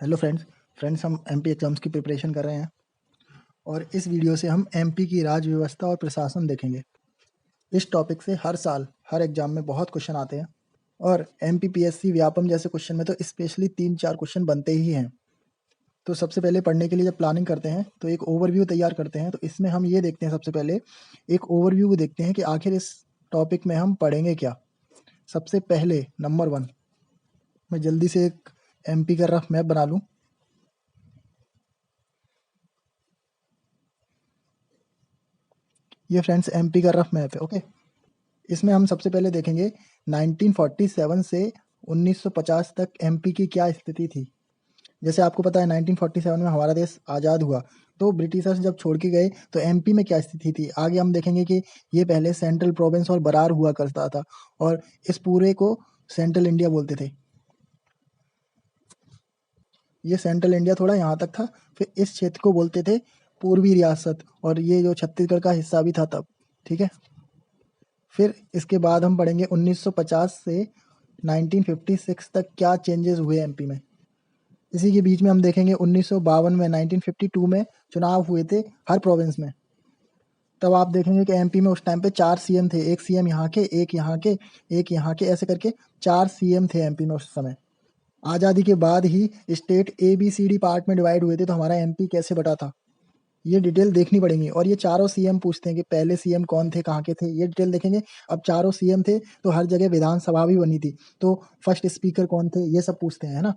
Hello friends हम MP exams की preparation कर रहे हैं और इस वीडियो से हम एमपी की राज व्यवस्था और प्रशासन देखेंगे। इस टॉपिक से हर साल हर एग्ज़ाम में बहुत क्वेश्चन आते हैं और एमपीपीएससी व्यापम जैसे क्वेश्चन में तो स्पेशली 3-4 क्वेश्चन बनते ही हैं। तो सबसे पहले पढ़ने के लिए जब प्लानिंग करते हैं तो एक ओवरव्यू तैयार करते हैं। तो इसमें हम ये देखते हैं, सबसे पहले एक ओवरव्यू देखते हैं कि आखिर इस टॉपिक में हम पढ़ेंगे क्या। सबसे पहले नंबर 1, मैं जल्दी से एक एमपी का रफ मैप बना लूँ। ये फ्रेंड्स एमपी का रफ मैप है, ओके। इसमें हम सबसे पहले देखेंगे 1947 से 1950 तक एमपी की क्या स्थिति थी। जैसे आपको पता है 1947 में हमारा देश आज़ाद हुआ, तो ब्रिटिशर्स जब छोड़ के गए तो एमपी में क्या स्थिति थी। आगे हम देखेंगे कि ये पहले सेंट्रल प्रोविंस और बरार हुआ करता था और इस पूरे को सेंट्रल इंडिया बोलते थे। ये सेंट्रल इंडिया थोड़ा यहाँ तक था, फिर इस क्षेत्र को बोलते थे पूर्वी रियासत, और ये जो छत्तीसगढ़ का हिस्सा भी था तब, ठीक है। फिर इसके बाद हम पढ़ेंगे 1950 से 1956 तक क्या चेंजेस हुए एमपी में। इसी के बीच में हम देखेंगे 1952 में 1952 में चुनाव हुए थे हर प्रोविंस में। तब आप देखेंगे कि एमपी में उस टाइम पे 4 सीएम थे, एक सीएम यहाँ के, एक यहाँ के, एक यहाँ के, ऐसे करके 4 सीएम थे एमपी में उस समय। आज़ादी के बाद ही स्टेट ABCD पार्ट में डिवाइड हुए थे, तो हमारा एमपी कैसे बटा था ये डिटेल देखनी पड़ेगी। और ये चारों सीएम पूछते हैं कि पहले सीएम कौन थे, कहाँ के थे, ये डिटेल देखेंगे। अब चारों सीएम थे तो हर जगह विधानसभा भी बनी थी, तो फर्स्ट स्पीकर कौन थे ये सब पूछते हैं, है ना।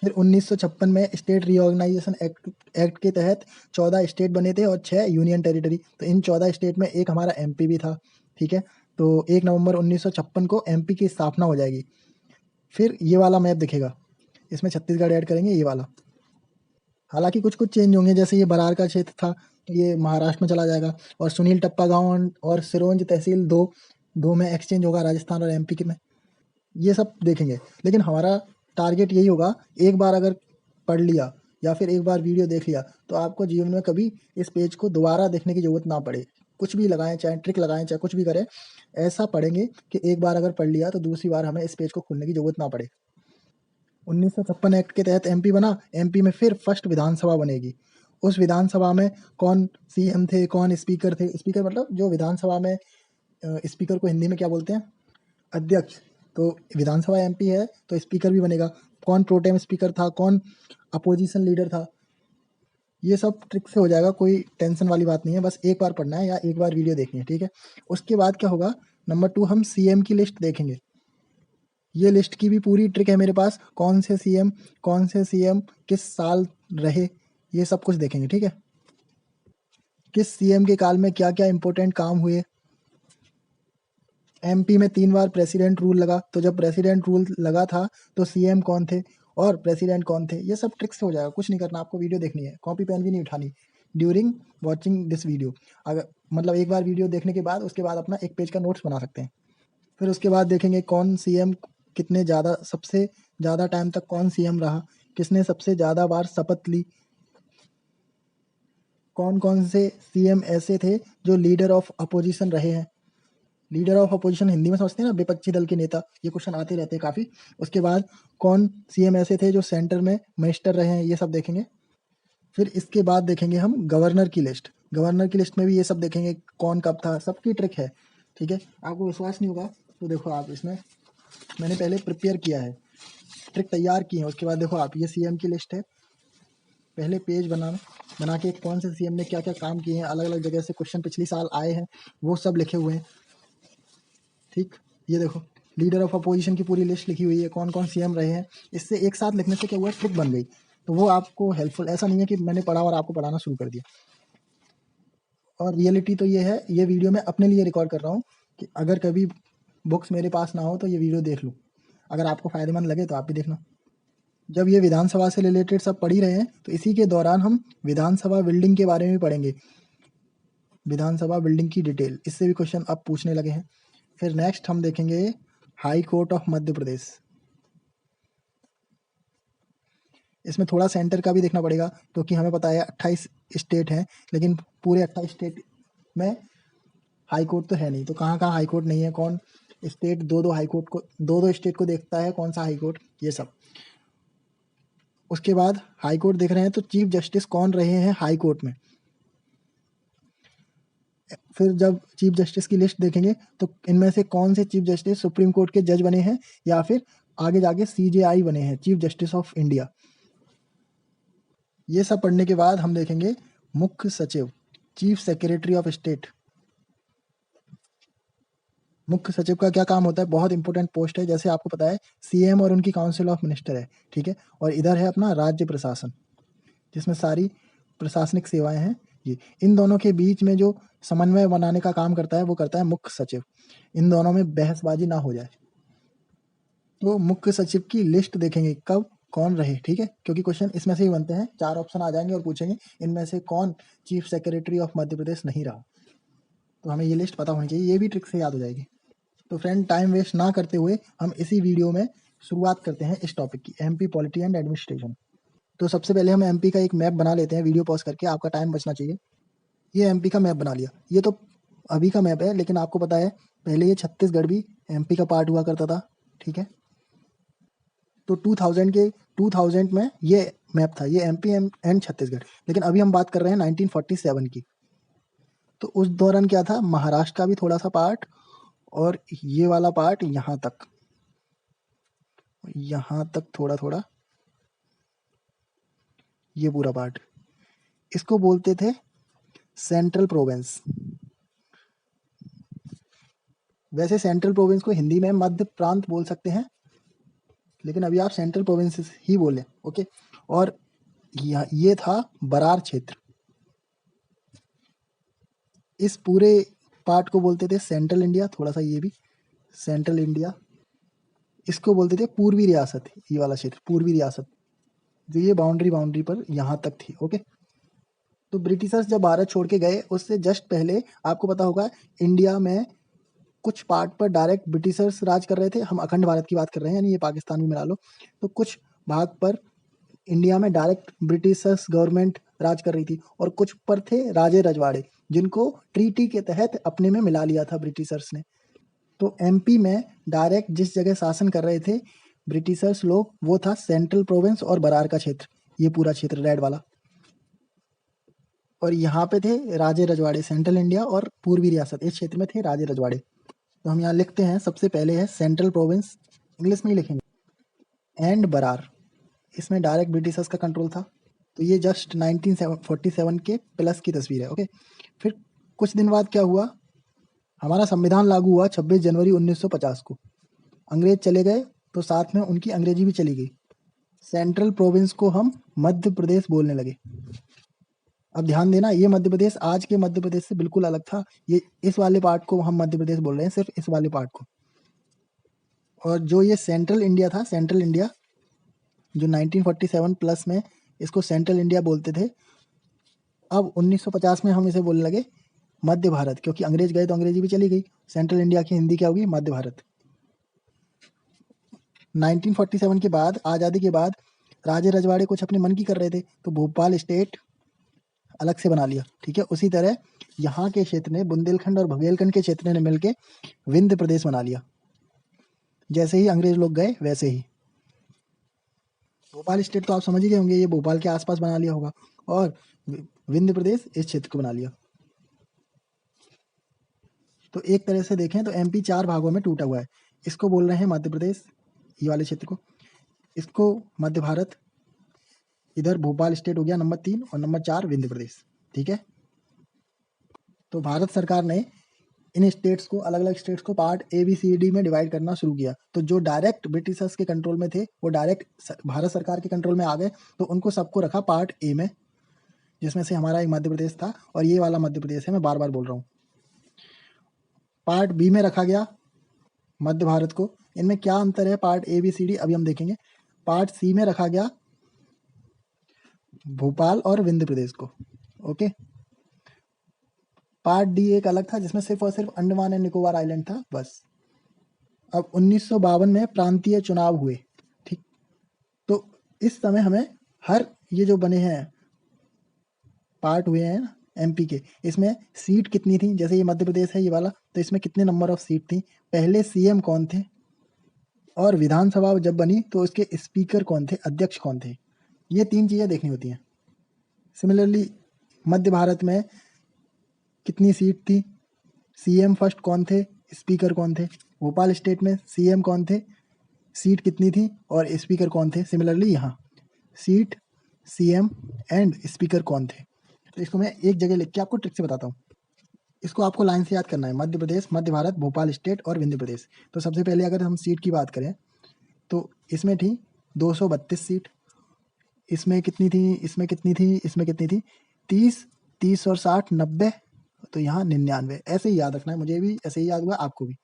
फिर 1956 में स्टेट रीऑर्गेनाइजेशन एक्ट के तहत 14 स्टेट बने थे और 6 यूनियन टेरिटरी। तो इन 14 स्टेट में एक हमारा एमपी भी था, ठीक है। तो 1 नवंबर 1956 को एमपी की स्थापना हो जाएगी। फिर ये वाला मैप दिखेगा, इसमें छत्तीसगढ़ ऐड करेंगे, ये वाला। हालांकि कुछ कुछ चेंज होंगे, जैसे ये बरार का क्षेत्र था तो ये महाराष्ट्र में चला जाएगा, और सुनील टप्पा गांव और सिरोंज तहसील दो में एक्सचेंज होगा, राजस्थान और एमपी के में। ये सब देखेंगे, लेकिन हमारा टारगेट यही होगा, एक बार अगर पढ़ लिया या फिर एक बार वीडियो देख लिया तो आपको जीवन में कभी इस पेज को दोबारा देखने की जरूरत ना पड़े। कुछ भी लगाएं, चाहे ट्रिक लगाएं, चाहे कुछ भी करें, ऐसा पढ़ेंगे कि एक बार अगर पढ़ लिया तो दूसरी बार हमें इस पेज को खोलने की जरूरत ना पड़े। 1956 एक्ट के तहत एमपी बना, एमपी में फिर फर्स्ट विधानसभा बनेगी। उस विधानसभा में कौन सीएम थे, कौन स्पीकर थे, स्पीकर मतलब जो विधानसभा में स्पीकर को हिंदी में क्या बोलते हैं, अध्यक्ष। तो विधानसभा एमपी है तो स्पीकर भी बनेगा, कौन प्रोटेम स्पीकर था, कौन अपोजिशन लीडर था, ये सब ट्रिक से हो जाएगा, कोई टेंशन वाली बात नहीं है। बस एक बार पढ़ना है या एक बार वीडियो देखनी है, ठीक है। उसके बाद क्या होगा, नंबर 2 हम सीएम की लिस्ट देखेंगे। ये लिस्ट की भी पूरी ट्रिक है मेरे पास, कौन से सीएम किस साल रहे, ये सब कुछ देखेंगे, ठीक है। किस सीएम के काल में क्या क्या इंपॉर्टेंट काम हुए। एमपी में 3 बार प्रेसिडेंट रूल लगा, तो जब प्रेसिडेंट रूल लगा था तो सीएम कौन थे और प्रेसिडेंट कौन थे, ये सब ट्रिक्स हो जाएगा। कुछ नहीं करना, आपको वीडियो देखनी है, कॉपी पेन भी नहीं उठानी ड्यूरिंग वॉचिंग दिस वीडियो। अगर मतलब एक बार वीडियो देखने के बाद उसके बाद अपना एक पेज का नोट्स बना सकते हैं। फिर उसके बाद देखेंगे कौन सीएम कितने ज़्यादा, सबसे ज़्यादा टाइम तक कौन सीएम रहा, किसने सबसे ज़्यादा बार शपथ ली, कौन कौन से सीएम ऐसे थे जो लीडर ऑफ अपोजिशन रहे हैं। लीडर ऑफ अपोजिशन हिंदी में समझते हैं ना, विपक्षी दल के नेता, ये क्वेश्चन आते रहते हैं काफ़ी। उसके बाद कौन सीएम ऐसे थे जो सेंटर में मिनिस्टर रहे हैं, ये सब देखेंगे। फिर इसके बाद देखेंगे हम गवर्नर की लिस्ट। गवर्नर की लिस्ट में भी ये सब देखेंगे, कौन कब था, सबकी ट्रिक है, ठीक है। आपको विश्वास नहीं होगा तो देखो आप, इसमें मैंने पहले प्रिपेयर किया है, ट्रिक तैयार की है। उसके बाद देखो आप, ये सीएम की लिस्ट है, पहले पेज बना के कौन से सीएम ने क्या क्या काम किए हैं, अलग अलग जगह से क्वेश्चन पिछली साल आए हैं वो सब लिखे हुए हैं, ठीक। ये देखो लीडर ऑफ अपोजिशन की पूरी लिस्ट लिखी हुई है, कौन कौन सीएम रहे हैं। इससे एक साथ लिखने से क्या हुआ, ट्रिक बन गई, तो वो आपको हेल्पफुल। ऐसा नहीं है कि मैंने पढ़ा और आपको पढ़ाना शुरू कर दिया। और रियलिटी तो ये है, ये वीडियो मैं अपने लिए रिकॉर्ड कर रहा हूँ कि अगर कभी बुक्स मेरे पास ना हो तो ये वीडियो देख लूँ, अगर आपको फ़ायदेमंद लगे तो आप भी देखना। जब ये विधानसभा से रिलेटेड सब पढ़ ही रहे हैं तो इसी के दौरान हम विधानसभा बिल्डिंग के बारे में भी पढ़ेंगे, विधानसभा बिल्डिंग की डिटेल, इससे भी क्वेश्चन अब पूछने लगे हैं। फिर नेक्स्ट हम देखेंगे high court of Madhya Pradesh. इसमें थोड़ा सेंटर का भी देखना पड़ेगा, क्योंकि हमें पता है 28 स्टेट हैं, लेकिन पूरे 28 स्टेट में हाई कोर्ट तो है नहीं, तो कहाँ कहाँ हाई कोर्ट नहीं है, कौन स्टेट दो दो स्टेट को देखता है, कौन सा हाई कोर्ट, ये सब। उसके बाद हाई कोर्ट देख रहे हैं तो चीफ जस्टिस कौन रहे हैं हाई कोर्ट में। फिर जब चीफ जस्टिस की लिस्ट देखेंगे तो इनमें से कौन से चीफ जस्टिस सुप्रीम कोर्ट के जज बने हैं या फिर आगे जाके CJI बने हैं, चीफ जस्टिस ऑफ इंडिया। ये सब पढ़ने के बाद हम देखेंगे मुख्य सचिव, चीफ सेक्रेटरी ऑफ स्टेट। मुख्य सचिव का क्या काम होता है, बहुत इंपॉर्टेंट पोस्ट है। जैसे आपको पता है CM और उनकी काउंसिल ऑफ मिनिस्टर है, ठीक है। और इधर है अपना राज्य प्रशासन, जिसमें सारी प्रशासनिक सेवाएं हैं। ये इन दोनों के बीच में जो समन्वय बनाने का काम करता है वो करता है मुख्य सचिव। इन दोनों में बहसबाजी ना हो जाए। तो मुख्य सचिव की लिस्ट देखेंगे कब कौन रहे, ठीक है, क्योंकि क्वेश्चन इसमें से ही बनते हैं। 4 ऑप्शन आ जाएंगे और पूछेंगे इनमें से कौन chief secretary of Madhya Pradesh नहीं रहा। तो हमें ये लिस्ट पता होनी चाहिए, ये भी ट्रिक से याद हो जाएगी। तो फ्रेंड, टाइम वेस्ट ना करते हुए हम इसी वीडियो में शुरुआत करते हैं इस टॉपिक की, MP पॉलिटी एंड एडमिनिस्ट्रेशन। तो सबसे पहले हम MP का एक मैप बना लेते हैं, वीडियो पॉज करके, आपका टाइम बचना चाहिए। ये MP का मैप बना लिया। ये तो अभी का मैप है, लेकिन आपको पता है पहले ये छत्तीसगढ़ भी MP का पार्ट हुआ करता था, ठीक है। तो 2000 में ये मैप था, ये MP एंड छत्तीसगढ़। लेकिन अभी हम बात कर रहे हैं 1947 की। तो उस दौरान क्या था, महाराष्ट्र का भी थोड़ा सा पार्ट और ये वाला पार्ट यहाँ तक थोड़ा थोड़ा, ये पूरा पार्ट, इसको बोलते थे सेंट्रल प्रोविंस। वैसे सेंट्रल प्रोविंस को हिंदी में मध्य प्रांत बोल सकते हैं, लेकिन अभी आप सेंट्रल प्रोविंसेस ही बोले, ओके। और ये था बरार क्षेत्र। इस पूरे पार्ट को बोलते थे सेंट्रल इंडिया, थोड़ा सा ये भी सेंट्रल इंडिया। इसको बोलते थे पूर्वी रियासत, ये वाला क्षेत्र पूर्वी रियासत, जो ये बाउंड्री पर यहाँ तक थी, ओके। तो ब्रिटिशर्स जब भारत छोड़ के गए उससे जस्ट पहले आपको पता होगा इंडिया में कुछ पार्ट पर डायरेक्ट ब्रिटिशर्स राज कर रहे थे। हम अखंड भारत की बात कर रहे हैं, यानी ये पाकिस्तान भी मिला लो। तो कुछ भाग पर इंडिया में डायरेक्ट ब्रिटिशर्स गवर्नमेंट राज कर रही थी और कुछ पर थे राजे रजवाड़े, जिनको ट्रीटी के तहत अपने में मिला लिया था ब्रिटिशर्स ने। तो MP में डायरेक्ट जिस जगह शासन कर रहे थे ब्रिटिशर्स लोग, वो था सेंट्रल प्रोविंस और बरार का क्षेत्र, ये पूरा क्षेत्र रेड वाला। और यहाँ पे थे राजे रजवाड़े, सेंट्रल इंडिया और पूर्वी रियासत, इस क्षेत्र में थे राजे रजवाड़े। तो हम यहाँ लिखते हैं, सबसे पहले है सेंट्रल प्रोविंस, इंग्लिश में ही लिखेंगे, एंड बरार। इसमें डायरेक्ट ब्रिटिशर्स का कंट्रोल था। तो ये जस्ट 1947 के प्लस की तस्वीर है, ओके। फिर कुछ दिन बाद क्या हुआ, हमारा संविधान लागू हुआ 26 जनवरी 1950 को। अंग्रेज चले गए तो साथ में उनकी अंग्रेजी भी चली गई। सेंट्रल प्रोविंस को हम मध्य प्रदेश बोलने लगे। अब ध्यान देना, ये मध्य प्रदेश आज के मध्य प्रदेश से बिल्कुल अलग था। ये इस वाले पार्ट को हम मध्य प्रदेश बोल रहे हैं, सिर्फ इस वाले पार्ट को। और जो ये सेंट्रल इंडिया था, सेंट्रल इंडिया जो 1947 प्लस में इसको सेंट्रल इंडिया बोलते थे, अब 1950 में हम इसे बोलने लगे मध्य भारत, क्योंकि अंग्रेज गए तो अंग्रेजी भी चली गई। सेंट्रल इंडिया की हिंदी क्या होगी, मध्य भारत। 1947 के बाद, आज़ादी के बाद, राजे रजवाड़े कुछ अपने मन की कर रहे थे तो भोपाल स्टेट अलग से बना लिया, ठीक है। उसी तरह यहाँ के क्षेत्र ने, बुंदेलखंड और बघेलखंड के क्षेत्र ने मिलके विंध्य प्रदेश बना लिया। जैसे ही अंग्रेज लोग गए वैसे ही भोपाल स्टेट तो आप समझ ही गए होंगे, ये भोपाल के आसपास बना लिया होगा, और विंध्य प्रदेश इस क्षेत्र को बना लिया। तो एक तरह से देखें तो MP 4 भागों में टूटा हुआ है। इसको बोल रहे हैं मध्य प्रदेश, ये वाले क्षेत्र को, इसको मध्य भारत, इधर भोपाल स्टेट हो गया नंबर 3 और नंबर 4 विंध्य प्रदेश, ठीक है। तो भारत सरकार ने इन स्टेट्स को, अलग अलग स्टेट्स को पार्ट ABCD में डिवाइड करना शुरू किया। तो जो डायरेक्ट ब्रिटिशर्स के कंट्रोल में थे वो डायरेक्ट भारत सरकार के कंट्रोल में आ गए, तो उनको सबको रखा पार्ट A में, जिसमें से हमारा एक मध्य प्रदेश था और ये वाला मध्य प्रदेश है, मैं बार बार बोल रहा हूँ। पार्ट B में रखा गया मध्य भारत को। इनमें क्या अंतर है पार्ट ABCD, अभी हम देखेंगे। पार्ट C में रखा गया भोपाल और विंध्य प्रदेश को, ओके। पार्ट D एक अलग था, जिसमें सिर्फ और सिर्फ अंडमान एंड निकोबार आइलैंड था, बस। अब 1952 में प्रांतीय चुनाव हुए, ठीक। तो इस समय हमें हर ये जो बने हैं पार्ट हुए हैं MP के, इसमें सीट कितनी थी, जैसे ये मध्य प्रदेश है ये वाला, तो इसमें कितने नंबर ऑफ सीट थी, पहले CM कौन थे, और विधानसभा जब बनी तो उसके स्पीकर कौन थे, अध्यक्ष कौन थे, ये 3 चीज़ें देखनी होती हैं। सिमिलरली मध्य भारत में कितनी सीट थी, सीएम फर्स्ट कौन थे, स्पीकर कौन थे। भोपाल स्टेट में सीएम कौन थे, सीट कितनी थी और स्पीकर कौन थे। सिमिलरली यहाँ सीट, सीएम एंड स्पीकर कौन थे। तो इसको मैं एक जगह लिख के आपको ट्रिक से बताता हूँ। इसको आपको लाइन से याद करना है, मध्य प्रदेश, मध्य भारत, भोपाल स्टेट और विंध्य प्रदेश। तो सबसे पहले अगर हम सीट की बात करें तो इसमें थी 232 सीट, इसमें कितनी थी, इसमें कितनी थी, इसमें कितनी थी, 30, 30 और 60 90, तो यहाँ 99। ऐसे ही याद रखना है, मुझे भी ऐसे ही याद हुआ, आपको भी।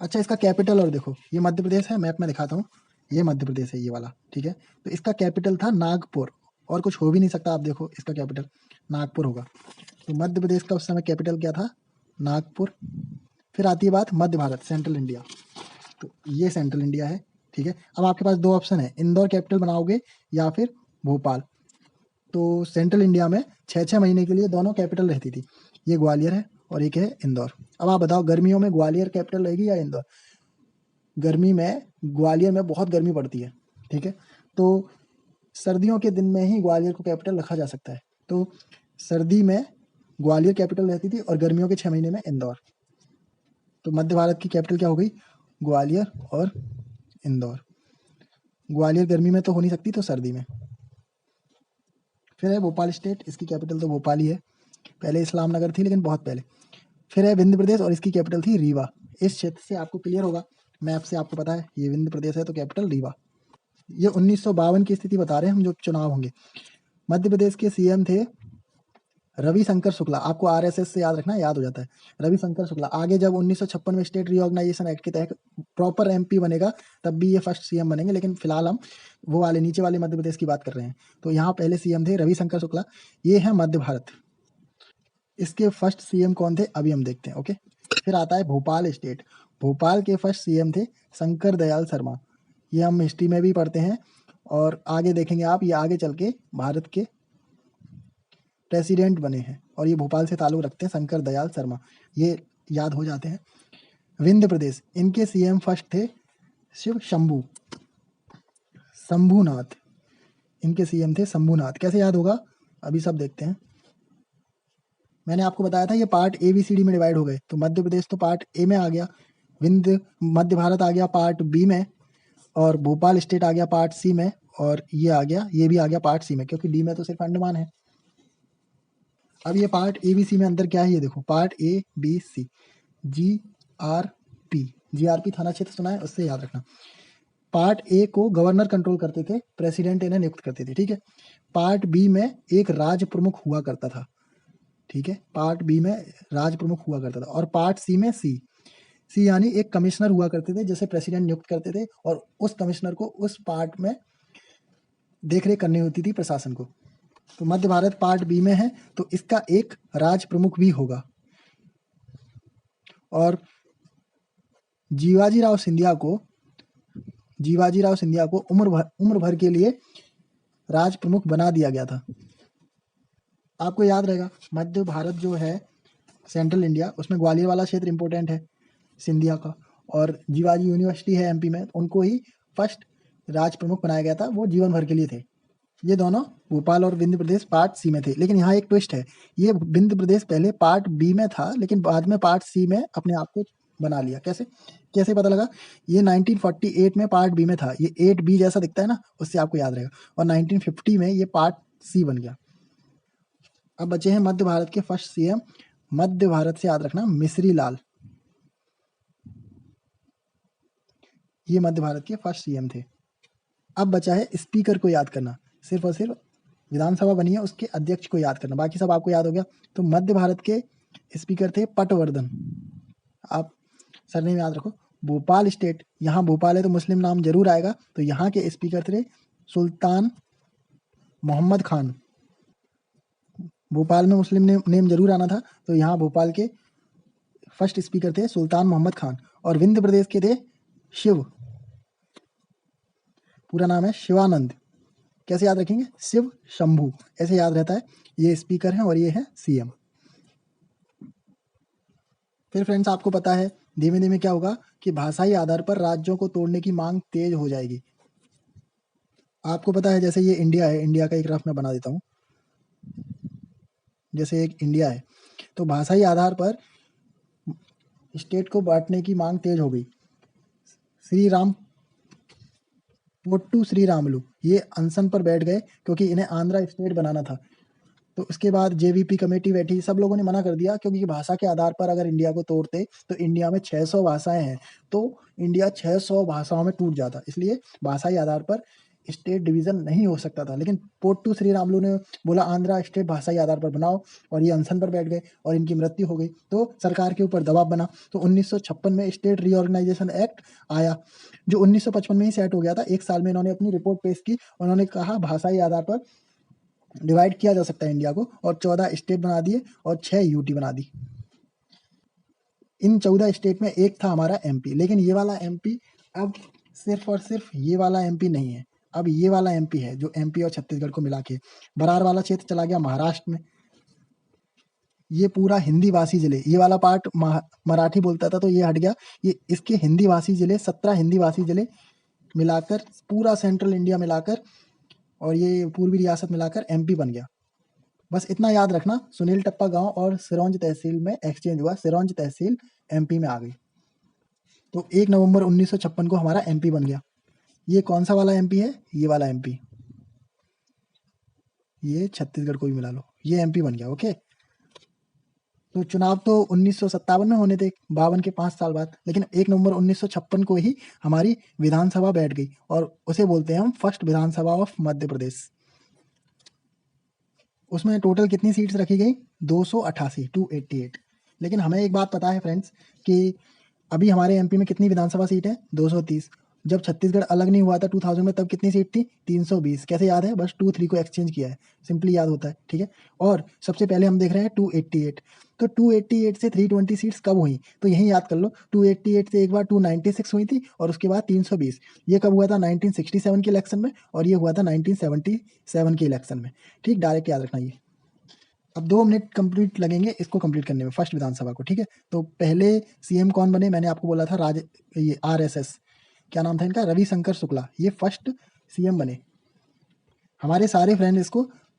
अच्छा, इसका कैपिटल और देखो, ये मध्य प्रदेश है, मैप में दिखाता हूँ, ये मध्य प्रदेश है ये वाला, ठीक है। तो इसका कैपिटल था नागपुर, और कुछ हो भी नहीं सकता। आप देखो इसका कैपिटल नागपुर होगा। तो मध्य प्रदेश का उस समय कैपिटल क्या था, नागपुर। फिर आती है बात मध्य भारत, सेंट्रल इंडिया। तो ये सेंट्रल इंडिया है, ठीक है। अब आपके पास 2 ऑप्शन है, इंदौर कैपिटल बनाओगे या फिर भोपाल। तो सेंट्रल इंडिया में 6-6 महीने के लिए दोनों कैपिटल रहती थी, ये ग्वालियर है और एक है इंदौर। अब आप बताओ, गर्मियों में ग्वालियर कैपिटल रहेगी या इंदौर। गर्मी में ग्वालियर में बहुत गर्मी पड़ती है, ठीक है। तो सर्दियों के दिन में ही ग्वालियर को कैपिटल रखा जा सकता है। तो सर्दी में ग्वालियर कैपिटल रहती थी और गर्मियों के 6 महीने में इंदौर। तो मध्य भारत की कैपिटल क्या हो गई, ग्वालियर और इंदौर। ग्वालियर गर्मी में तो हो नहीं सकती, तो सर्दी में। फिर है भोपाल स्टेट, इसकी कैपिटल तो भोपाल ही है, पहले इस्लाम नगर थी लेकिन बहुत पहले। फिर है विंध्य प्रदेश और इसकी कैपिटल थी रीवा। इस क्षेत्र से आपको क्लियर होगा, मैप से आपको पता है ये विंध्य प्रदेश है तो कैपिटल रीवा। ये 1952 की स्थिति बता रहे हैं हम, जो चुनाव होंगे। मध्य प्रदेश के सीएम थे रविशंकर शुक्ला, आपको आरएसएस से याद रखना, याद हो जाता है, रविशंकर शुक्ला। आगे जब 1956 में स्टेट रीऑर्गेनाइजेशन एक्ट के तहत प्रॉपर एमपी बनेगा तब भी ये फर्स्ट सीएम बनेंगे, लेकिन फिलहाल हम वो वाले नीचे वाले मध्य प्रदेश की बात कर रहे हैं। तो यहाँ पहले सीएम थे रविशंकर शुक्ला, ये है मध्य भारत। इसके फर्स्ट सीएम कौन थे अभी हम देखते हैं, ओके। फिर आता है भोपाल स्टेट, भोपाल के फर्स्ट सीएम थे शंकर दयाल शर्मा, ये हम हिस्ट्री में भी पढ़ते हैं और आगे देखेंगे आप, ये आगे चल के भारत के प्रेसिडेंट बने हैं और ये भोपाल से ताल्लुक रखते हैं, शंकर दयाल शर्मा, ये याद हो जाते हैं। विंध्य प्रदेश, इनके सीएम फर्स्ट थे शिव शंभू, शंभूनाथ, इनके सीएम थे शंभूनाथ। कैसे याद होगा अभी सब देखते हैं। मैंने आपको बताया था ये पार्ट ABCD में डिवाइड हो गए, तो मध्य प्रदेश तो पार्ट ए में आ गया, विंध्य मध्य भारत आ गया पार्ट बी में, और भोपाल स्टेट आ गया पार्ट सी में, और ये आ गया, ये भी आ गया पार्ट सी में, क्योंकि डी में तो सिर्फ अंडमान है। अब ये पार्ट ABC में अंदर क्या है, ये देखो, पार्ट ABC, GRP थाना क्षेत्र सुना है, उससे याद रखना। पार्ट ए को गवर्नर कंट्रोल करते थे, प्रेसिडेंट इन्हें नियुक्त करते थे, ठीक है। पार्ट बी में एक राज्य प्रमुख हुआ करता था, ठीक है, पार्ट बी में राज्य प्रमुख हुआ करता था। और पार्ट सी में सी यानी एक कमिश्नर हुआ करते थे, जैसे प्रेसिडेंट नियुक्त करते थे, और उस कमिश्नर को उस पार्ट में देखरेख करनी होती थी प्रशासन को। तो मध्य भारत पार्ट बी में है, तो इसका एक राज्य प्रमुख भी होगा। और जीवाजीराव सिंधिया को उम्र भर के लिए राज्य प्रमुख बना दिया गया था। आपको याद रहेगा, मध्य भारत जो है सेंट्रल इंडिया, उसमें ग्वालियर वाला क्षेत्र इंपॉर्टेंट है सिंधिया का, और जीवाजी यूनिवर्सिटी है MP में, उनको ही फर्स्ट राज्य प्रमुख बनाया गया था, वो जीवन भर के लिए थे। ये दोनों भोपाल और विंध्य प्रदेश पार्ट सी में थे, लेकिन यहाँ एक ट्विस्ट है, ये विंध्य प्रदेश पहले पार्ट बी में था, लेकिन बाद में पार्ट सी में अपने आप को बना लिया। कैसे पता लगा, ये 1948 में पार्ट बी में था, ये 8B जैसा दिखता है ना, उससे आपको याद रहेगा, और 1950 में ये पार्ट सी बन गया। अब बचे हैं मध्य भारत के फर्स्ट सीएम, मध्य भारत से याद रखना मिश्री लाल, ये मध्य भारत के फर्स्ट सीएम थे। अब बचा है स्पीकर को याद करना, सिर्फ और सिर्फ विधानसभा बनी है उसके अध्यक्ष को याद करना, बाकी सब आपको याद हो गया। तो मध्य भारत के स्पीकर थे पटवर्धन, आप सरनेम याद रखो। भोपाल स्टेट, यहाँ भोपाल है तो मुस्लिम नाम जरूर आएगा, तो यहाँ के स्पीकर थे सुल्तान मोहम्मद खान। भोपाल में मुस्लिम नेम जरूर आना था, तो यहाँ भोपाल के फर्स्ट स्पीकर थे सुल्तान मोहम्मद खान। और विंध्य प्रदेश के थे शिव, पूरा नाम है शिवानंद। कैसे याद रखेंगे, शिव शंभू, ऐसे याद रहता है। ये स्पीकर हैं और ये है सीएम। फिर फ्रेंड्स आपको पता है धीमे धीमे क्या होगा कि भाषाई आधार पर राज्यों को तोड़ने की मांग तेज हो जाएगी। आपको पता है जैसे ये इंडिया है, इंडिया का एक रफ मैं बना देता हूँ। जैसे एक इंडिया है, तो भाषाई आधार पर स्टेट को बांटने की मांग तेज हो गई। श्री राम पोट्टू श्री रामुलु ये अनशन पर बैठ गए क्योंकि इन्हें आंध्रा स्टेट बनाना था। तो उसके बाद जेवीपी कमेटी बैठी, सब लोगों ने मना कर दिया क्योंकि भाषा के आधार पर अगर इंडिया को तोड़ते तो इंडिया में 600 भाषाएं हैं, तो इंडिया 600 भाषाओं में टूट जाता, इसलिए भाषाई आधार पर स्टेट डिवीजन नहीं हो सकता था। लेकिन पोट्टू श्री रामुलु ने बोला आंध्रा स्टेट भाषाई आधार पर बनाओ, और ये अनशन पर बैठ गए और इनकी मृत्यु हो गई। तो सरकार के ऊपर दबाव बना, तो 1956 में स्टेट रीऑर्गेनाइजेशन एक्ट आया, जो 1955 में ही सेट हो गया था। एक साल में इन्होंने अपनी रिपोर्ट पेश की, उन्होंने कहा भाषाई आधार पर डिवाइड किया जा सकता है इंडिया को, और 14 स्टेट बना दिए और 6 यूटी बना दी। इन 14 स्टेट में एक था हमारा एमपी, लेकिन ये वाला एमपी अब सिर्फ और सिर्फ ये वाला एमपी नहीं है, अब ये वाला एमपी है जो एमपी और छत्तीसगढ़ को मिला के बरार वाला क्षेत्र चला गया महाराष्ट्र में। ये पूरा हिंदी भाषी जिले, ये वाला पार्ट मराठी बोलता था तो ये हट गया, ये इसके हिंदी भाषी जिले 17 हिंदी भाषी जिले मिलाकर पूरा सेंट्रल इंडिया मिलाकर और ये पूर्वी रियासत मिलाकर एमपी बन गया। बस इतना याद रखना, सुनील टप्पा गांव और सिरोंज तहसील में एक्सचेंज हुआ, सिरोंज तहसील एमपी में आ गई। तो 1 नवंबर 1956 को हमारा एमपी बन गया। ये कौन सा वाला एमपी है? ये वाला एमपी, ये छत्तीसगढ़ को भी मिला लो, ये एमपी बन गया। ओके, तो चुनाव तो 1957 में होने थे, 52 के 5 साल बाद, लेकिन 1 नवंबर 1956 को ही हमारी विधानसभा बैठ गई, और उसे बोलते हैं हम first Vidhan Sabha of Madhya Pradesh. उसमें टोटल कितनी सीट्स रखी गई? 288, 288। लेकिन हमें एक बात पता है फ्रेंड्स कि अभी हमारे एमपी में कितनी विधानसभा सीट है? 230। जब छत्तीसगढ़ अलग नहीं हुआ था 2000 में, तब कितनी सीट थी? 320। कैसे याद है? बस 2-3 को एक्सचेंज किया है, सिंपली याद होता है, ठीक है। और सबसे पहले हम देख रहे हैं 288, तो 288 से 320 सीट्स कब हुई? तो यही याद कर लो, 288 से एक बार 296 हुई थी और उसके बाद 320। ये कब हुआ था? 1967 के इलेक्शन में, और ये हुआ था 1977 के इलेक्शन में, ठीक। डायरेक्ट याद रखना ये। अब 2 मिनट कंप्लीट लगेंगे इसको कंप्लीट करने में, फर्स्ट विधानसभा को, ठीक है। तो पहले सीएम कौन बने? मैंने आपको बोला था ये आरएसएस, क्या नाम था इनका? रविशंकर शुक्ला, ये फर्स्ट सीएम बने। हमारे सारे फ्रेंड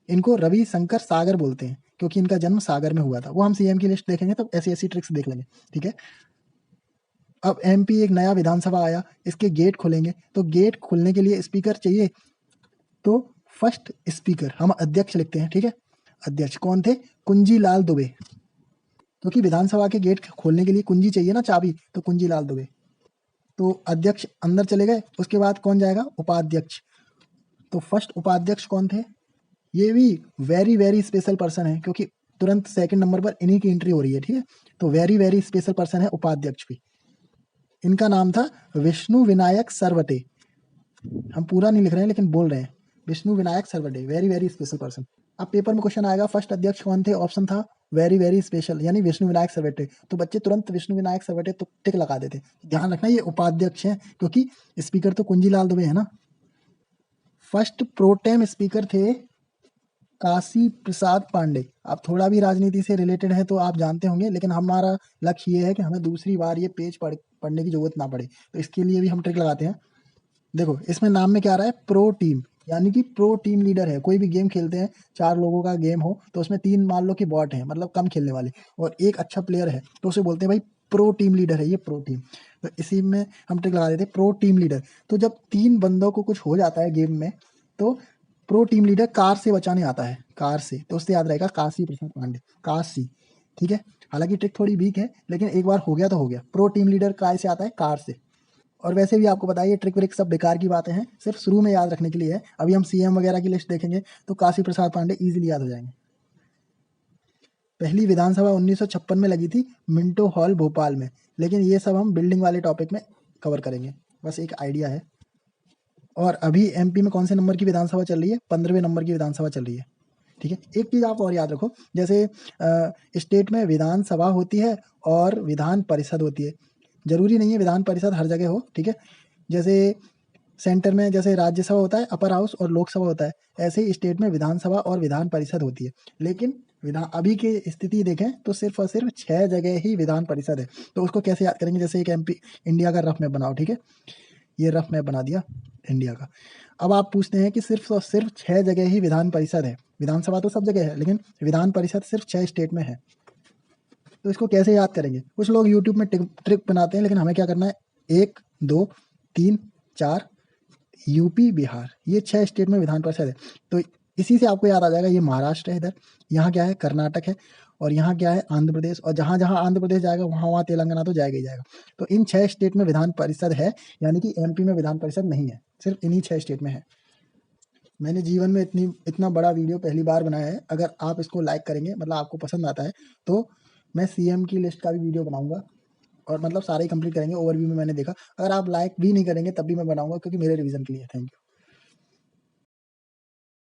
इनको रविशंकर सागर बोलते हैं क्योंकि इनका जन्म सागर में हुआ था। वो हम सीएम की लिस्ट देखेंगे तब ऐसी ऐसी ट्रिक्स देख लेंगे, ठीक है। अब एमपी एक नया विधानसभा आया, इसके गेट खुलेंगे, तो गेट खुलने के लिए स्पीकर चाहिए, तो फर्स्ट स्पीकर हम अध्यक्ष लिखते हैं, ठीक है। अध्यक्ष कौन थे? कुंजी लाल दुबे, क्योंकि विधानसभा के गेट खोलने के लिए कुंजी चाहिए ना, चाबी, तो कुंजी लाल दुबे। तो अध्यक्ष अंदर चले गए, उसके बाद कौन जाएगा? उपाध्यक्ष। तो फर्स्ट उपाध्यक्ष कौन थे? ये भी वेरी वेरी स्पेशल पर्सन है, क्योंकि तुरंत सेकंड नंबर पर इन्हीं की एंट्री हो रही है, ठीक है। तो वेरी वेरी स्पेशल पर्सन है उपाध्यक्ष भी। इनका नाम था विष्णु विनायक सरवटे, हम पूरा नहीं लिख रहे हैं लेकिन बोल रहे हैं, Vishnu Vinayak Sarwate, very very special person. अब पेपर में क्वेश्चन आएगा फर्स्ट अध्यक्ष कौन थे? ऑप्शन था वेरी वेरी स्पेशल, यानी विष्णु विनायक सरवटे, तो बच्चे तुरंत विष्णु विनायक सरवटे तो टिक लगा देते। ध्यान रखना ये उपाध्यक्ष है, क्योंकि स्पीकर तो कुंजीलाल दुबे है ना। फर्स्ट प्रोटेम स्पीकर थे काशी प्रसाद पांडे। आप थोड़ा भी राजनीति से रिलेटेड है तो आप जानते होंगे, लेकिन हमारा लक्ष्य ये है कि हमें दूसरी बार ये पेज पढ़ने की जरूरत ना पड़े, तो इसके लिए भी हम ट्रिक लगाते हैं। देखो इसमें नाम में क्या आ रहा है? प्रो टीम, यानी कि प्रो टीम लीडर है। कोई भी गेम खेलते हैं, 4 लोगों का गेम हो तो उसमें 3 मान लो कि बॉट हैं, मतलब कम खेलने वाले, और एक अच्छा प्लेयर है, तो उसे बोलते हैं भाई प्रो टीम लीडर है, ये प्रो टीम। तो इसी में हम ट्रिक लगा देते हैं प्रो टीम लीडर। तो जब 3 बंदों को कुछ हो जाता है गेम में, तो प्रो टीम लीडर कार से बचाने आता है, कार से, तो उससे याद रहेगा काशी प्रसाद पांडे, काशी, ठीक है। हालांकि ट्रिक थोड़ी वीक है, लेकिन एक बार हो गया तो हो गया। प्रो टीम लीडर काय से आता है? कार से। और वैसे भी आपको बताइए ट्रिक व्रिक सब बेकार की बातें हैं, सिर्फ शुरू में याद रखने के लिए है। अभी हम सीएम वगैरह की लिस्ट देखेंगे तो काशी प्रसाद पांडे इजीली याद हो जाएंगे। पहली विधानसभा 1956 में लगी थी मिंटो हॉल भोपाल में, लेकिन ये सब हम बिल्डिंग वाले टॉपिक में कवर करेंगे, बस एक आइडिया है। और अभी एमपी में कौन से नंबर की विधानसभा चल रही है? 15वें नंबर की विधानसभा चल रही है, ठीक है। एक चीज़ आप और याद रखो, जैसे स्टेट में विधानसभा होती है और विधान परिषद होती है, जरूरी नहीं है विधान परिषद हर जगह हो, ठीक है। जैसे सेंटर में जैसे राज्यसभा होता है, अपर हाउस, और लोकसभा होता है, ऐसे ही स्टेट में विधानसभा और विधान परिषद होती है। लेकिन विधान अभी की स्थिति देखें तो सिर्फ और सिर्फ 6 जगह ही विधान परिषद है। तो उसको कैसे याद करेंगे? जैसे एक एमपी इंडिया का रफ मैप बनाओ, ठीक है। ये रफ मैप बना दिया इंडिया का। अब आप पूछते हैं कि सिर्फ और सिर्फ 6 जगह ही विधान परिषद है, विधानसभा तो सब जगह है लेकिन विधान परिषद सिर्फ 6 स्टेट में है, तो इसको कैसे याद करेंगे? कुछ लोग यूट्यूब में ट्रिक बनाते हैं, लेकिन हमें क्या करना है, 1 2 3 4 यूपी बिहार, ये 6 स्टेट में विधान परिषद है। तो इसी से आपको याद आ जाएगा, ये महाराष्ट्र है इधर, यहाँ क्या है कर्नाटक है, और यहाँ क्या है आंध्र प्रदेश, और जहाँ जहाँ आंध्र प्रदेश जाएगा वहाँ वहाँ तेलंगाना तो जाएगा ही जाएगा। तो इन 6 स्टेट में विधान परिषद है, यानी कि एमपी में विधान परिषद नहीं है, सिर्फ इन्हीं 6 स्टेट में है। मैंने जीवन में इतना बड़ा वीडियो पहली बार बनाया है। अगर आप इसको लाइक करेंगे, मतलब आपको पसंद आता है, तो मैं सीएम की लिस्ट का भी वीडियो बनाऊंगा, और मतलब सारे ही कंप्लीट करेंगे। ओवरव्यू में मैंने देखा, अगर आप लाइक भी नहीं करेंगे तब भी मैं बनाऊंगा, क्योंकि मेरे रिवीजन के लिए। Thank you.